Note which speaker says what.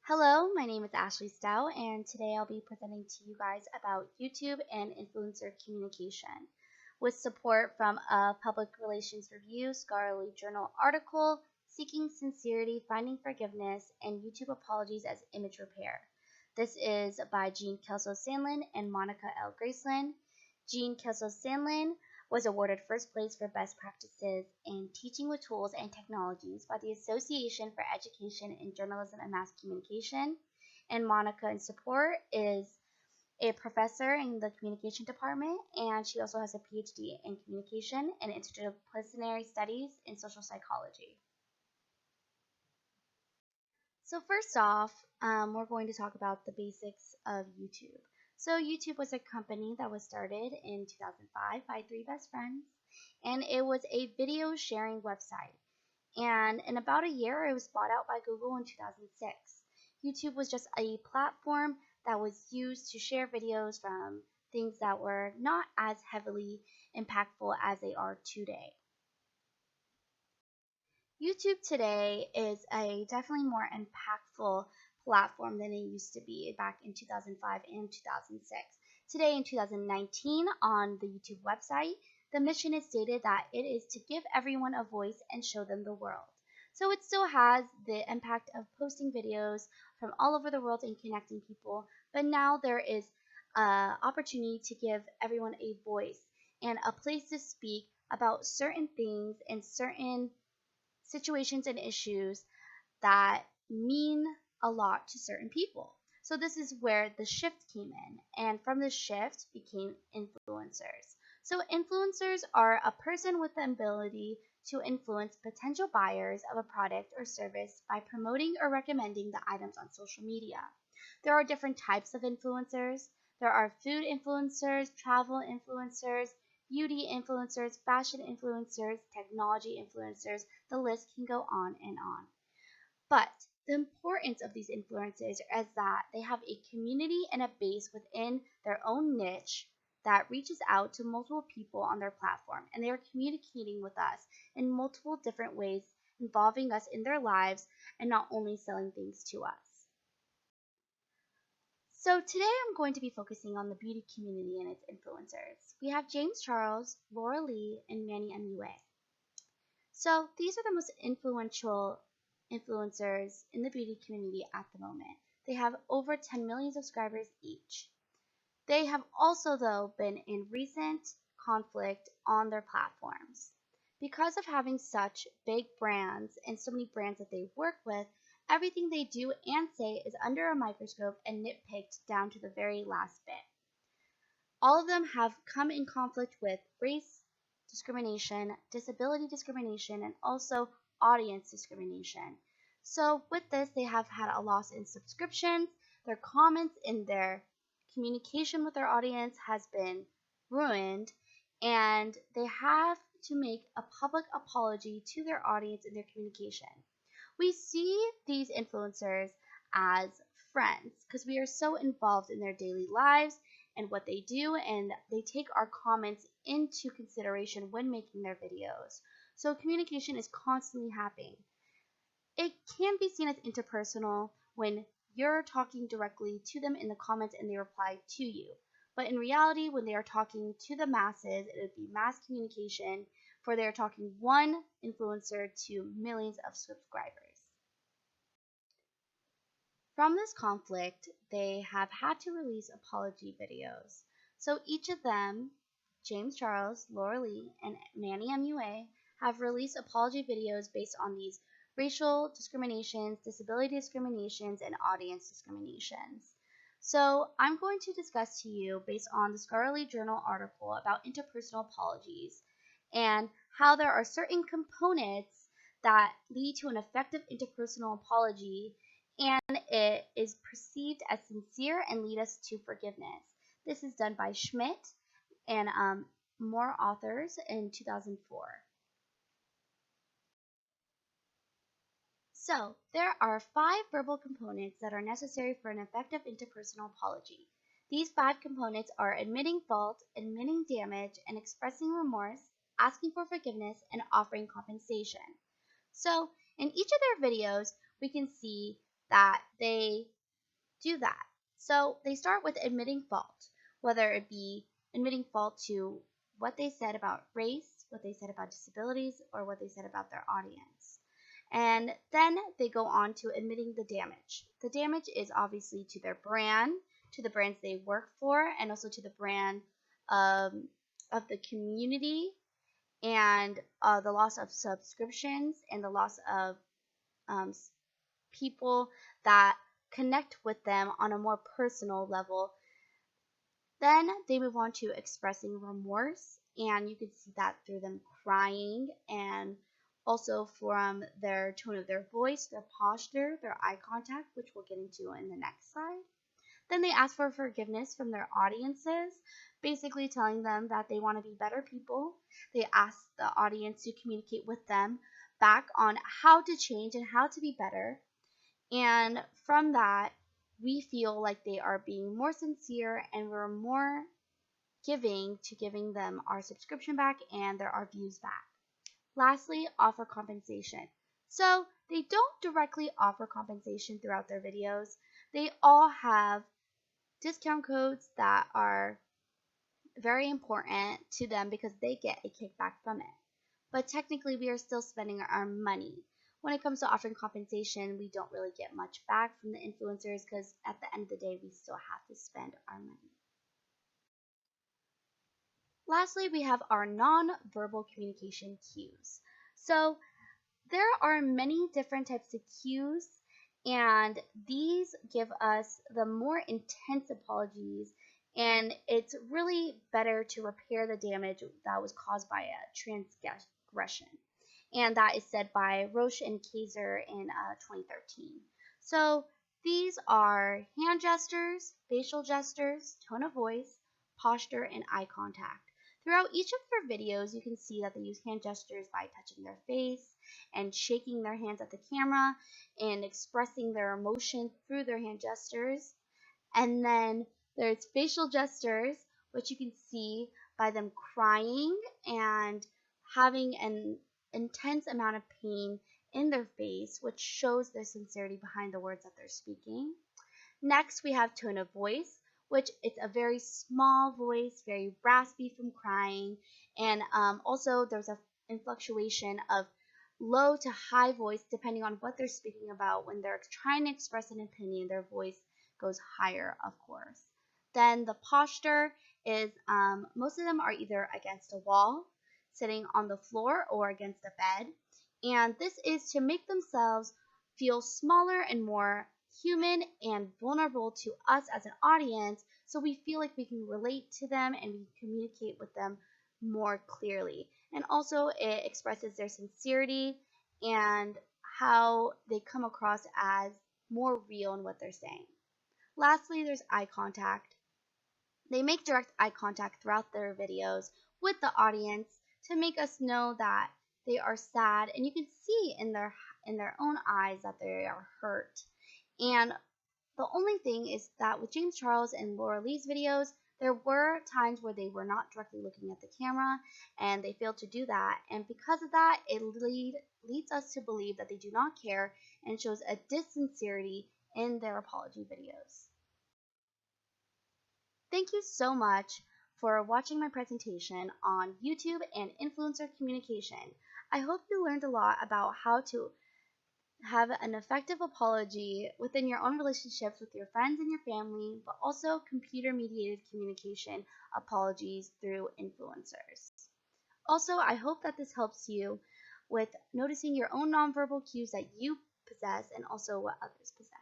Speaker 1: Hello, my name is Ashley Stowe, and today I'll be presenting to you guys about YouTube and influencer communication with support from a Public Relations Review Scholarly Journal article, Seeking Sincerity, Finding Forgiveness, and YouTube Apologies as Image Repair. This is by Jean Kelso-Sandlin and Monica L. Graceland. Jean Kelso-Sandlin was awarded first place for best practices in teaching with tools and technologies by the Association for Education in Journalism and Mass Communication. And Monica in support is a professor in the communication department, and she also has a PhD in communication and interdisciplinary studies in social psychology. So first off, we're going to talk about the basics of YouTube. So YouTube was a company that was started in 2005 by three best friends, and it was a video sharing website. And in about a year, it was bought out by Google in 2006. YouTube was just a platform that was used to share videos from things that were not as heavily impactful as they are today. YouTube today is a definitely more impactful platform than it used to be back in 2005 and 2006. Today in 2019 on the YouTube website, the mission is stated that it is to give everyone a voice and show them the world. So it still has the impact of posting videos from all over the world and connecting people, but now there is an opportunity to give everyone a voice and a place to speak about certain things and certain situations and issues that mean a lot to certain people. So this is where the shift came in, and from the shift became influencers. So influencers are a person with the ability to influence potential buyers of a product or service by promoting or recommending the items on social media. There are different types of influencers. There are food influencers, travel influencers, beauty influencers, fashion influencers, technology influencers. The list can go on and on. But the importance of these influencers is that they have a community and a base within their own niche that reaches out to multiple people on their platform, and they are communicating with us in multiple different ways, involving us in their lives and not only selling things to us. So today I'm going to be focusing on the beauty community and its influencers. We have James Charles, Laura Lee, and Manny MUA. So these are the most influential influencers in the beauty community at the moment. They have over 10 million subscribers each. They have also, though, been in recent conflict on their platforms. Because of having such big brands and so many brands that they work with, everything they do and say is under a microscope and nitpicked down to the very last bit. All of them have come in conflict with race discrimination, disability discrimination, and also audience discrimination. So with this, they have had a loss in subscriptions, their comments in their communication with their audience has been ruined, and they have to make a public apology to their audience in their communication. We see these influencers as friends because we are so involved in their daily lives and what they do, and they take our comments into consideration when making their videos. So communication is constantly happening. It can be seen as interpersonal when you're talking directly to them in the comments and they reply to you. But in reality, when they are talking to the masses, it would be mass communication, for they are talking one influencer to millions of subscribers. From this conflict, they have had to release apology videos. So each of them, James Charles, Laura Lee, and Manny MUA, have released apology videos based on these racial discriminations, disability discriminations, and audience discriminations. So I'm going to discuss to you based on the Scholarly Journal article about interpersonal apologies and how there are certain components that lead to an effective interpersonal apology and it is perceived as sincere and lead us to forgiveness. This is done by Schmidt and more authors in 2004. So, there are 5 verbal components that are necessary for an effective interpersonal apology. These 5 components are admitting fault, admitting damage, and expressing remorse, asking for forgiveness, and offering compensation. So, in each of their videos, we can see that they do that. So they start with admitting fault, whether it be admitting fault to what they said about race, what they said about disabilities, or what they said about their audience. And then they go on to admitting the damage. The damage is obviously to their brand, to the brands they work for, and also to the brand of the community, and the loss of subscriptions and the loss of um, people that connect with them on a more personal level. Then they move on to expressing remorse, and you can see that through them crying and also from their tone of their voice, their posture, their eye contact, which we'll get into in the next slide. Then they ask for forgiveness from their audiences, basically telling them that they want to be better people. They ask the audience to communicate with them back on how to change and how to be better. And from that, we feel like they are being more sincere and we're more giving to giving them our subscription back and our views back. Lastly, offer compensation. So they don't directly offer compensation throughout their videos. They all have discount codes that are very important to them because they get a kickback from it. But technically, we are still spending our money. When it comes to offering compensation, we don't really get much back from the influencers because at the end of the day, we still have to spend our money. Lastly, we have our non-verbal communication cues. So there are many different types of cues, and these give us the more intense apologies, and it's really better to repair the damage that was caused by a transgression. And that is said by Roche and Kaiser in 2013. So these are hand gestures, facial gestures, tone of voice, posture, and eye contact. Throughout each of their videos, you can see that they use hand gestures by touching their face and shaking their hands at the camera and expressing their emotion through their hand gestures. And then there's facial gestures, which you can see by them crying and having an intense amount of pain in their face, which shows their sincerity behind the words that they're speaking. Next, we have tone of voice, which it's a very small voice, very raspy from crying, and also there's a fluctuation of low to high voice depending on what they're speaking about. When they're trying to express an opinion, their voice goes higher, of course. Then the posture is most of them are either against a wall, sitting on the floor, or against a bed, and this is to make themselves feel smaller and more human and vulnerable to us as an audience, so we feel like we can relate to them and we communicate with them more clearly. And also it expresses their sincerity and how they come across as more real in what they're saying. Lastly, there's eye contact. They make direct eye contact throughout their videos with the audience to make us know that they are sad, and you can see in their own eyes that they are hurt. And the only thing is that with James Charles and Laura Lee's videos, there were times where they were not directly looking at the camera and they failed to do that. And because of that, it leads us to believe that they do not care and shows a dissincerity in their apology videos. Thank you so much for watching my presentation on YouTube and influencer communication. I hope you learned a lot about how to have an effective apology within your own relationships with your friends and your family, but also computer-mediated communication apologies through influencers. Also, I hope that this helps you with noticing your own nonverbal cues that you possess and also what others possess.